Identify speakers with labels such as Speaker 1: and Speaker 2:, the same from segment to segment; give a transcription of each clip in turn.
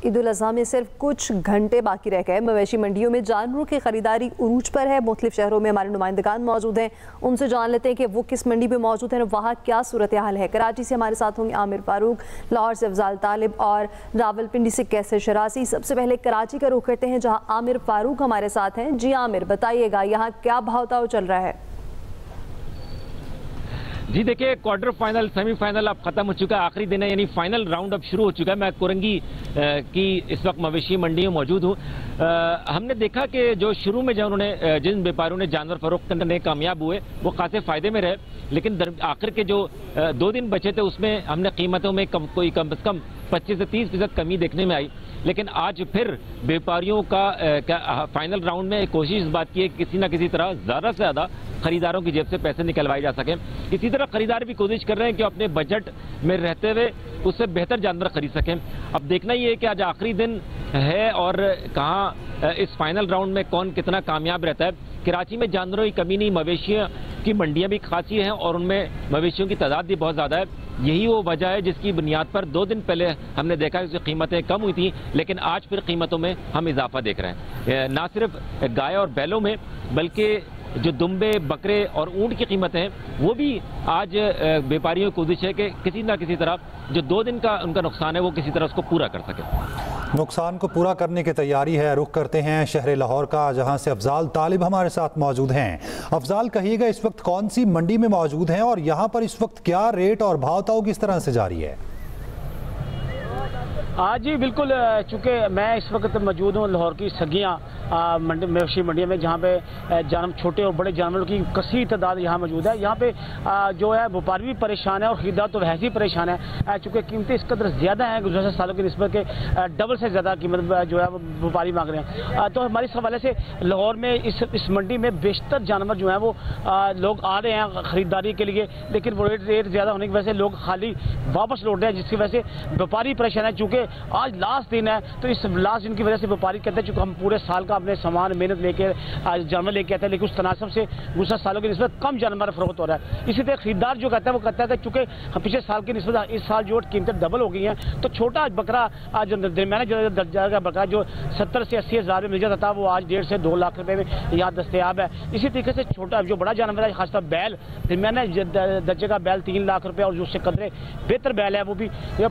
Speaker 1: ईद उल अज़हा में सिर्फ कुछ घंटे बाकी रह गए। मवेशी मंडियों में जानवरों की खरीदारी उरूज पर है। मुख्तलिफ शहरों में हमारे नुमाइंदगान मौजूद हैं, उनसे जान लेते हैं कि वो किस मंडी में मौजूद हैं और वहाँ क्या सूरत हाल है। कराची से हमारे साथ होंगे आमिर फारूक, लाहौर से अफजाल तालिब और रावलपिंडी से कैसर शरासी। सबसे पहले कराची का रुख करते हैं जहाँ आमिर फारूक हमारे साथ हैं। जी आमिर, बताइएगा यहाँ क्या भाव ताव चल रहा है?
Speaker 2: जी देखिए, क्वार्टर फाइनल सेमीफाइनल अब खत्म हो चुका है, आखिरी दिन है, यानी फाइनल राउंड अब शुरू हो चुका है। मैं कुरंगी की इस वक्त मवेशी मंडी में मौजूद हूँ। हमने देखा कि जो शुरू में जो उन्होंने जिन व्यापारियों ने जानवर फरोख्त करने कामयाब हुए वो खासे फायदे में रहे, लेकिन आखिर के जो 2 दिन बचे थे उसमें हमने कीमतों में कम से कम 25 से 30% कमी देखने में आई। लेकिन आज फिर व्यापारियों का फाइनल राउंड में कोशिश इस बात की है कि किसी न किसी तरह ज़्यादा से ज़्यादा खरीदारों की जेब से पैसे निकलवाए जा सकें। इसी तरह खरीदार भी कोशिश कर रहे हैं कि अपने बजट में रहते हुए उससे बेहतर जानवर खरीद सकें। अब देखना ये है कि आज आखिरी दिन है और कहाँ इस फाइनल राउंड में कौन कितना कामयाब रहता है। कराची में जानवरों की कमी नहीं, मवेशियों की मंडियां भी खासी हैं और उनमें मवेशियों की तादाद भी बहुत ज़्यादा है। यही वो वजह है जिसकी बुनियाद पर 2 दिन पहले हमने देखा कि कीमतें कम हुई थी, लेकिन आज फिर कीमतों में हम इजाफा देख रहे हैं। ना सिर्फ गाय और बैलों में बल्कि जो दुम्बे, बकरे और ऊंट की कीमतें हैं वो भी आज व्यापारियों की कोशिश है कि किसी न किसी तरह जो 2 दिन का उनका नुकसान है वो किसी तरह उसको पूरा कर सके।
Speaker 3: नुकसान को पूरा करने की तैयारी है। रुख करते हैं शहर लाहौर का, जहां से अफजाल तालिब हमारे साथ मौजूद हैं। अफजाल, कहिएगा इस वक्त कौन सी मंडी में मौजूद हैं और यहाँ पर इस वक्त क्या रेट और भाव ताव किस तरह से जारी है?
Speaker 4: जी बिल्कुल, चूँकि मैं इस वक्त मौजूद हूँ लाहौर की सगियाँ मवेशी मंडिया में, जहाँ पे जानवर छोटे और बड़े जानवरों की कसीर तादाद यहाँ मौजूद है। यहाँ पे जो है व्यापारी भी परेशान है और खरीदार तो वैसे ही परेशान है, चूँकि कीमतें इस कदर ज़्यादा हैं गुज़श्ता सालों की निस्बत के डबल से ज़्यादा कीमत जो है व्यापारी मांग रहे हैं। तो हमारे इस हवाले से लाहौर में इस मंडी में बेशतर जानवर जो हैं वो लोग आ रहे हैं ख़रीदारी के लिए, लेकिन वो रेट ज़्यादा होने की वजह से लोग खाली वापस लौट रहे हैं, जिसकी वजह से व्यापारी परेशान है। चूँकि आज लास्ट दिन है तो इस लास्ट दिन की वजह से व्यापारी कहते हैं चूँकि हम पूरे साल का अपने सामान मेहनत लेके जानवर लेके आते हैं, लेकिन उस तनासब से गुज़श्ता सालों की निस्बत कम जानवर फरोख्त हो रहा है। इसी तरह खरीदार जो कहता है वो कहता है कि चूँकि पिछले साल की निस्बत इस साल जो कीमतें डबल हो गई हैं, तो छोटा बकरा जो दरमियाना जो दर्जा का बकरा जो 70 से 80 हज़ार में मिल जाता था वो आज 1.5 से 2 लाख रुपए में यहाँ दस्तयाब है। इसी तरीके से छोटा जो बड़ा जानवर है, खासतौर बैल, दरमियाना दर्जे का बैल 3 लाख रुपये और जो उससे कदरे बेहतर बैल है वो भी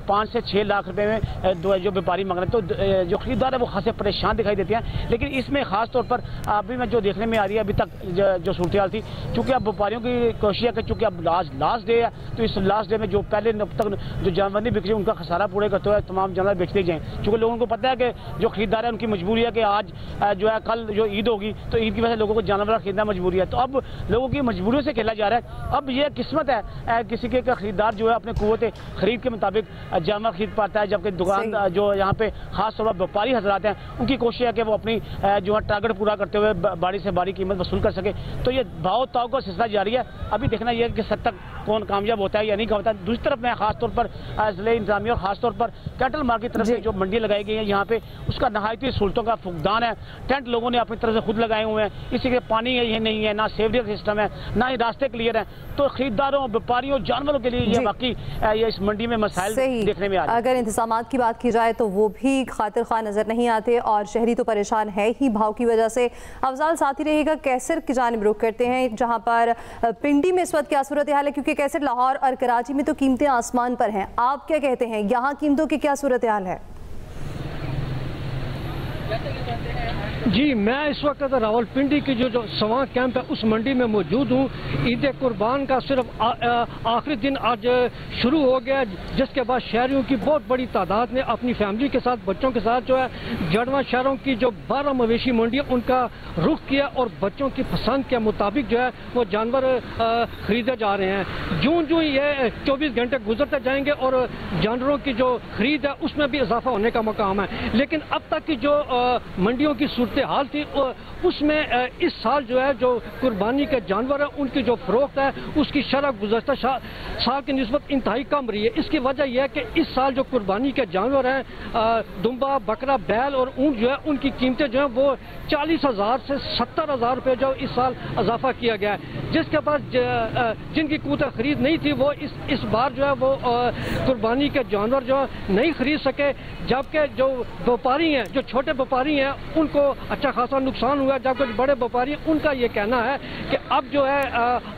Speaker 4: 5 से 6 लाख रुपये में जो व्यापारी मांग रहे हैं। तो जो खरीदार है वो खासे परेशान दिखाई देते हैं। लेकिन इसमें खास तौर पर अभी मैं जो देखने में आ रही है अभी तक जो सूरत हाल थी, चूँकि अब व्यापारियों की कोशिश है कि चूँकि अब लास्ट डे है तो इस लास्ट डे में जो पहले तक जो जानवर नहीं बिक रहे उनका खसारा पूरे करते हुए तमाम जानवर बेचते जाएँ। चूँकि लोगों को पता है कि जो खरीदार है उनकी मजबूरी है कि आज जो है कल जो ईद होगी तो ईद की वजह से लोगों को जानवर खरीदना मजबूरी है। तो अब लोगों की मजबूरियों से खेला जा रहा है। अब यह किस्मत है किसी के खरीदार जो है अपने कुव्वत खरीद के मुताबिक जानवर खरीद पाता है, जबकि दुकान जो यहाँ पे खास तौर पर व्यापारी हजरात हैं उनकी कोशिश है कि वो अपनी जो है टारगेट पूरा करते हुए बारी से बारी कीमत वसूल कर सके। तो ये भाव ताव का सिलसिला जारी है। अभी देखना यह है कि सद तक कौन कामयाब होता है या नहीं होता है। दूसरी तरफ मैं खास तौर पर जिले इंतजामिया और खासतौर पर कैटल मार्केट की तरफ से जो मंडी लगाई गई है यहाँ पे उसका नहायती सहूलतों का फुकदान है। टेंट लोगों ने अपनी तरफ से खुद लगाए हुए हैं, इसी के पानी है ये नहीं है, ना सेवरेज सिस्टम है, ना ही रास्ते क्लियर है। तो खरीदारों, व्यापारियों, जानवरों के लिए ये बाकी ये इस मंडी में मसाइल देखने में आ रहे हैं।
Speaker 1: अगर इंतजामात की बात की जाए तो वो भी खातिर खा नजर नहीं आते और शहरी तो परेशान है ही भाव की वजह से। अफजाल, साथ ही रहेगा कैसर की जानिब रुख करते हैं जहां पर पिंडी में इस वक्त क्या सूरत हाल है, क्योंकि कैसर, लाहौर और कराची में तो कीमतें आसमान पर हैं। आप क्या कहते हैं, यहाँ कीमतों की क्या सूरत हाल है?
Speaker 5: जी, मैं इस वक्त रावलपिंडी की जो सवा कैंप है उस मंडी में मौजूद हूँ। ईद कुर्बान का सिर्फ आखिरी दिन आज शुरू हो गया, जिसके बाद शहरियों की बहुत बड़ी तादाद ने अपनी फैमिली के साथ, बच्चों के साथ जो है जड़वा शहरों की जो 12 मवेशी मंडी उनका रुख किया और बच्चों की पसंद के मुताबिक जो है वो जानवर खरीदे जा रहे हैं। जूं ये 24 घंटे गुजरते जाएंगे और जानवरों की जो खरीद है उसमें भी इजाफा होने का मकाम है। लेकिन अब तक की जो मंडियों की सूरत हाल थी उसमें इस साल जो है जो कुर्बानी के जानवर है उनकी जो फरोख्त है उसकी शरह गुज़श्ता साल की निस्बत इंतहाई कम रही है। इसकी वजह यह है कि इस साल जो कुर्बानी के जानवर हैं दुम्बा, बकरा, बैल और ऊँट जो है उनकी कीमतें जो हैं वो 40,000 से 70,000 रुपये जो इस साल इजाफा किया गया है। जिसके पास जिनकी क़ुव्वत खरीद नहीं थी वो इस बार जो है वो कुर्बानी के जानवर जो नहीं खरीद सके, जबकि जो व्यापारी हैं, जो छोटे व्यापारी हैं उनको अच्छा खासा नुकसान हुआ, जबकि बड़े व्यापारी उनका ये कहना है कि अब जो है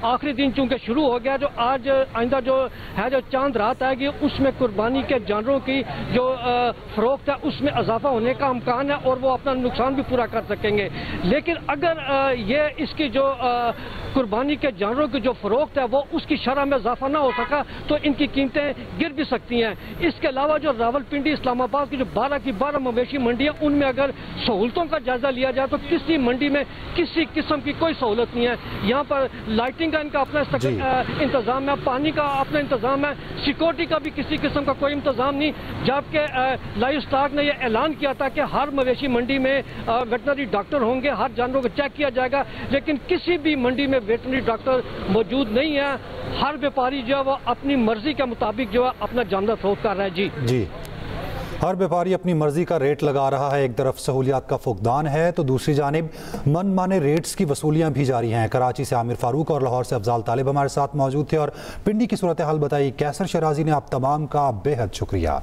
Speaker 5: आखिरी दिन चूंकि शुरू हो गया, जो आज आइंदा जो है जो चांद रात आएगी उसमें कुर्बानी के जानवरों की जो फरोख्त है उसमें इजाफा होने का इम्कान है और वो अपना नुकसान भी पूरा कर सकेंगे। लेकिन अगर ये इसकी जो कुर्बानी के जानवरों की जो फरोख्त है वो उसकी शरह में इजाफा ना हो सका तो इनकी कीमतें गिर भी सकती हैं। इसके अलावा जो रावलपिंडी, इस्लामाबाद की जो 12 की 12 मवेशी मंडी है उनमें अगर सहूलतों का जायजा लिया जाए तो किसी मंडी में किसी किस्म की कोई सहूलत नहीं है। यहाँ पर लाइटिंग का इनका अपना इंतजाम है, पानी का अपना इंतजाम है, सिक्योरिटी का भी किसी किस्म का कोई इंतजाम नहीं। जबकि लाइव स्टॉक ने यह ऐलान किया था कि हर मवेशी मंडी में वेटनरी डॉक्टर होंगे, हर जानवरों को चेक किया जाएगा, लेकिन किसी भी मंडी में वेटनरी डॉक्टर मौजूद नहीं है। हर व्यापारी जो है वो अपनी मर्जी के मुताबिक जो है अपना जानवर फरोख्त कर रहा है। जी
Speaker 3: हर व्यापारी अपनी मर्जी का रेट लगा रहा है। एक तरफ सहूलियात का फुकदान है तो दूसरी जानिब मनमाने रेट्स की वसूलियां भी जारी हैं। कराची से आमिर फारूक और लाहौर से अफजाल तालिब हमारे साथ मौजूद थे और पिंडी की सूरत हाल बताई। कैसर शराजी ने आप तमाम का बेहद शुक्रिया।